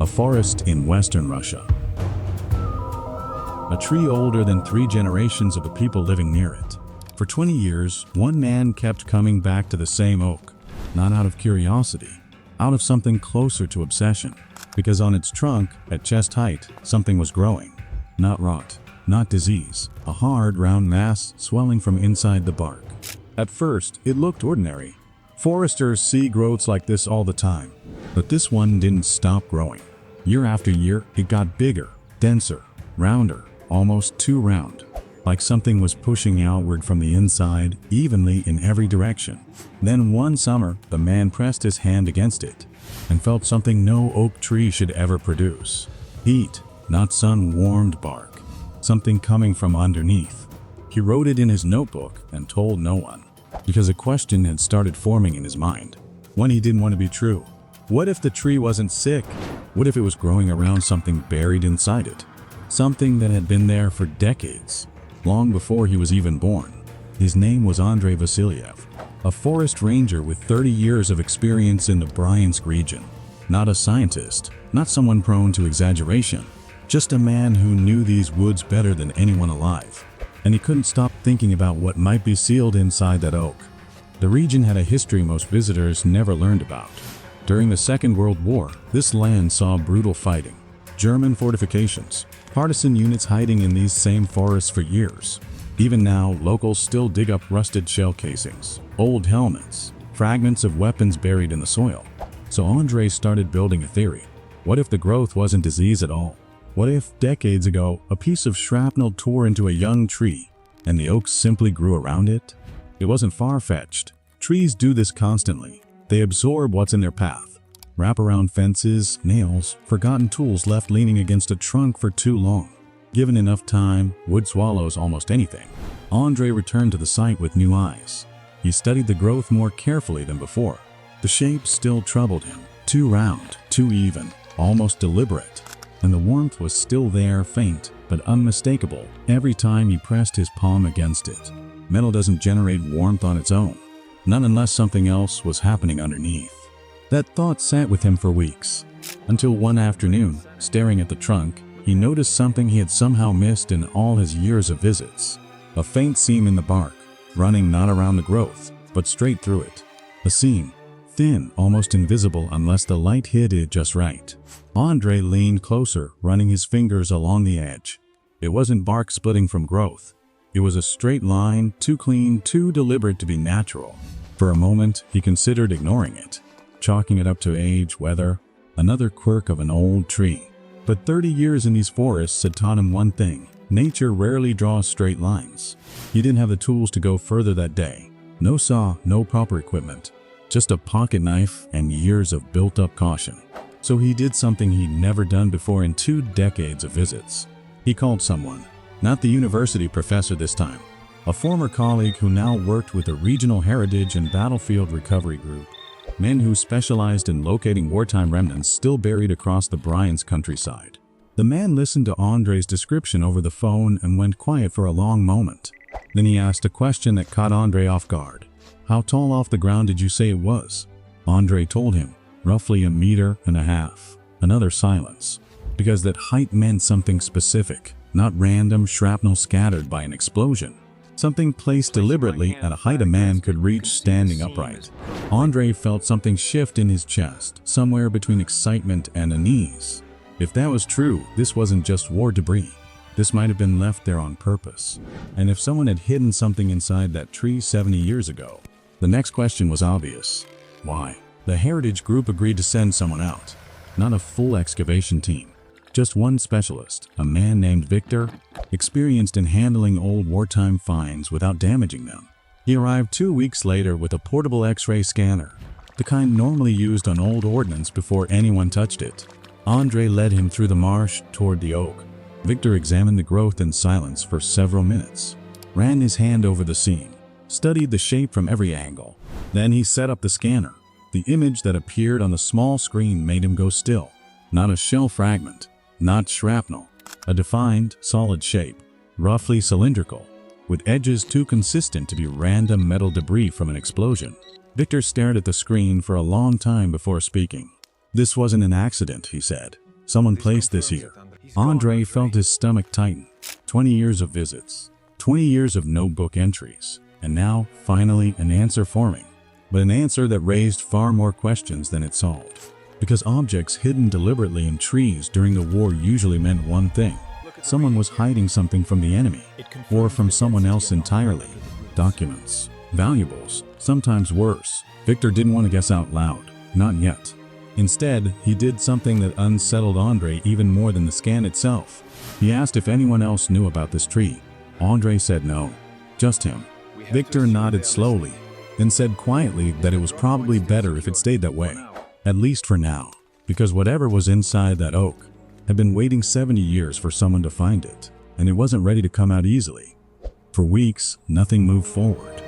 a forest in western Russia. A tree older than 3 generations of the people living near it. For 20 years, one man kept coming back to the same oak, not out of curiosity, out of something closer to obsession, because on its trunk, at chest height, something was growing. Not rot, not disease, a hard, round mass swelling from inside the bark. At first, it looked ordinary. Foresters see growths like this all the time, but this one didn't stop growing. Year after year, it got bigger, denser, rounder, almost too round, like something was pushing outward from the inside, evenly in every direction. Then one summer, the man pressed his hand against it and felt something no oak tree should ever produce. Heat, not sun-warmed bark, something coming from underneath. He wrote it in his notebook and told no one, because a question had started forming in his mind, one he didn't want to be true. What if the tree wasn't sick? What if it was growing around something buried inside it? Something that had been there for decades, long before he was even born. His name was Andrei Vasilyev, a forest ranger with 30 years of experience in the Bryansk region. Not a scientist, not someone prone to exaggeration, just a man who knew these woods better than anyone alive. And he couldn't stop thinking about what might be sealed inside that oak. The region had a history most visitors never learned about. During the Second World War, this land saw brutal fighting, German fortifications, partisan units hiding in these same forests for years. Even now, locals still dig up rusted shell casings, old helmets, fragments of weapons buried in the soil. So Andrei started building a theory. What if the growth wasn't disease at all? What if, decades ago, a piece of shrapnel tore into a young tree, and the oak simply grew around it? It wasn't far-fetched. Trees do this constantly. They absorb what's in their path. Wraparound fences, nails, forgotten tools left leaning against a trunk for too long. Given enough time, wood swallows almost anything. Andrei returned to the site with new eyes. He studied the growth more carefully than before. The shape still troubled him. Too round, too even, almost deliberate. And the warmth was still there, faint, but unmistakable, every time he pressed his palm against it. Metal doesn't generate warmth on its own, not unless something else was happening underneath. That thought sat with him for weeks, until one afternoon, staring at the trunk, he noticed something he had somehow missed in all his years of visits. A faint seam in the bark, running not around the growth, but straight through it. A seam, thin, almost invisible unless the light hit it just right. Andrei leaned closer, running his fingers along the edge. It wasn't bark splitting from growth. It was a straight line, too clean, too deliberate to be natural. For a moment, he considered ignoring it, chalking it up to age, weather, another quirk of an old tree. But 30 years in these forests had taught him one thing: nature rarely draws straight lines. He didn't have the tools to go further that day. No saw, no proper equipment, just a pocket knife and years of built-up caution. So he did something he'd never done before in 2 decades of visits. He called someone, not the university professor this time, a former colleague who now worked with a regional heritage and battlefield recovery group. Men who specialized in locating wartime remnants still buried across the Bryansk countryside. The man listened to Andrei's description over the phone and went quiet for a long moment. Then he asked a question that caught Andrei off guard. How tall off the ground did you say it was? Andrei told him, roughly 1.5 meters. Another silence, because that height meant something specific, not random shrapnel scattered by an explosion. Something placed deliberately at a height a man could reach standing upright. Andrei felt something shift in his chest, somewhere between excitement and unease. If that was true, this wasn't just war debris. This might have been left there on purpose. And if someone had hidden something inside that tree 70 years ago, the next question was obvious. Why? The heritage group agreed to send someone out. Not a full excavation team. Just one specialist, a man named Victor, experienced in handling old wartime finds without damaging them. He arrived 2 weeks later with a portable X-ray scanner, the kind normally used on old ordnance before anyone touched it. Andrei led him through the marsh toward the oak. Victor examined the growth in silence for several minutes, ran his hand over the seam, studied the shape from every angle. Then he set up the scanner. The image that appeared on the small screen made him go still. Not a shell fragment, not shrapnel. A defined, solid shape, roughly cylindrical, with edges too consistent to be random metal debris from an explosion. Victor stared at the screen for a long time before speaking. This wasn't an accident, he said. Someone placed this here. Andrei felt his stomach tighten. 20 years of visits, 20 years of notebook entries, and now, finally, an answer forming. But an answer that raised far more questions than it solved. Because objects hidden deliberately in trees during the war usually meant one thing. Someone was hiding something from the enemy, or from someone else entirely. Documents, valuables, sometimes worse. Victor didn't want to guess out loud, not yet. Instead, he did something that unsettled Andrei even more than the scan itself. He asked if anyone else knew about this tree. Andrei said no, just him. Victor nodded slowly, then said quietly that it was probably better if it stayed that way, at least for now, because whatever was inside that oak had been waiting 70 years for someone to find it, and it wasn't ready to come out easily. For weeks, nothing moved forward.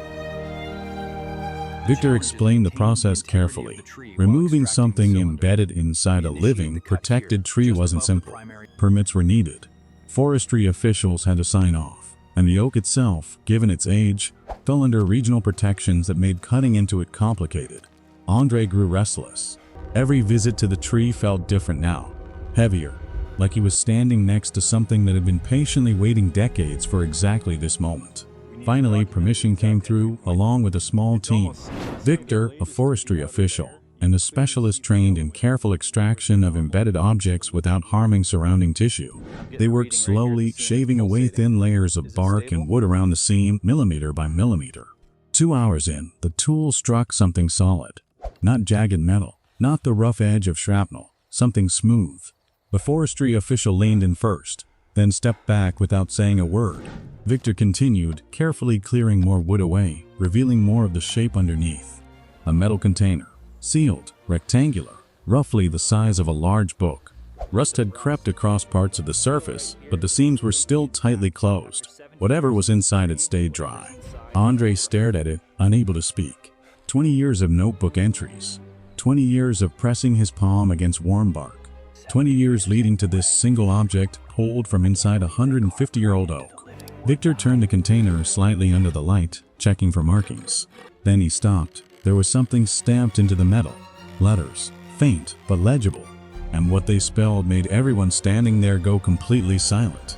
Victor explained the process carefully. Removing something embedded inside a living, protected tree wasn't simple. Permits were needed. Forestry officials had to sign off, and the oak itself, given its age, fell under regional protections that made cutting into it complicated. Andrei grew restless. Every visit to the tree felt different now, heavier, like he was standing next to something that had been patiently waiting decades for exactly this moment. Finally, permission came through, along with a small team. Victor, a forestry official, and a specialist trained in careful extraction of embedded objects without harming surrounding tissue. They worked slowly, shaving away thin layers of bark and wood around the seam, millimeter by millimeter. 2 hours in, the tool struck something solid. Not jagged metal, not the rough edge of shrapnel, something smooth. The forestry official leaned in first, then stepped back without saying a word. Victor continued, carefully clearing more wood away, revealing more of the shape underneath. A metal container, sealed, rectangular, roughly the size of a large book. Rust had crept across parts of the surface, but the seams were still tightly closed. Whatever was inside it stayed dry. Andrei stared at it, unable to speak. 20 years of notebook entries. 20 years of pressing his palm against warm bark. 20 years leading to this single object pulled from inside a 150-year-old oak. Victor turned the container slightly under the light, checking for markings. Then he stopped. There was something stamped into the metal. Letters, faint but legible. And what they spelled made everyone standing there go completely silent.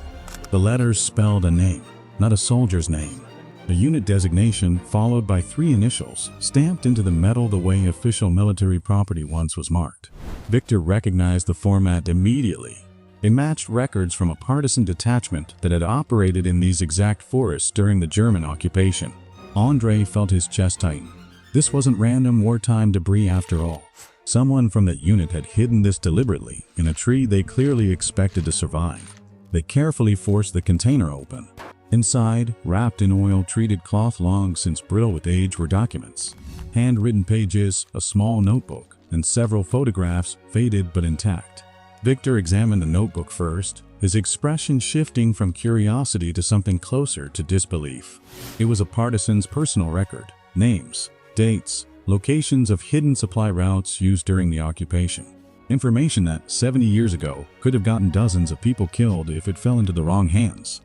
The letters spelled a name, not a soldier's name. A unit designation followed by 3 initials, stamped into the metal the way official military property once was marked. Victor recognized the format immediately. It matched records from a partisan detachment that had operated in these exact forests during the German occupation. Andrei felt his chest tighten. This wasn't random wartime debris after all. Someone from that unit had hidden this deliberately in a tree they clearly expected to survive. They carefully forced the container open. Inside, wrapped in oil-treated cloth long since brittle with age, were documents. Handwritten pages, a small notebook, and several photographs, faded but intact. Victor examined the notebook first, his expression shifting from curiosity to something closer to disbelief. It was a partisan's personal record. Names, dates, locations of hidden supply routes used during the occupation. Information that, 70 years ago, could have gotten dozens of people killed if it fell into the wrong hands.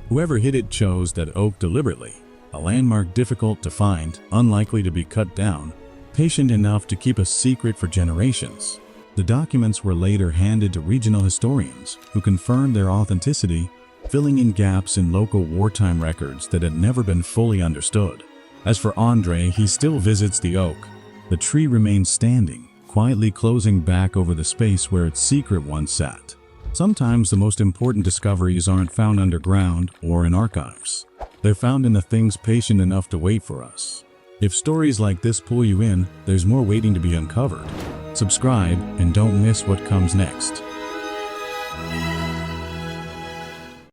Whoever hid it chose that oak deliberately, a landmark difficult to find, unlikely to be cut down, patient enough to keep a secret for generations. The documents were later handed to regional historians, who confirmed their authenticity, filling in gaps in local wartime records that had never been fully understood. As for Andrei, he still visits the oak. The tree remains standing, quietly closing back over the space where its secret once sat. Sometimes the most important discoveries aren't found underground or in archives. They're found in the things patient enough to wait for us. If stories like this pull you in, there's more waiting to be uncovered. Subscribe and don't miss what comes next.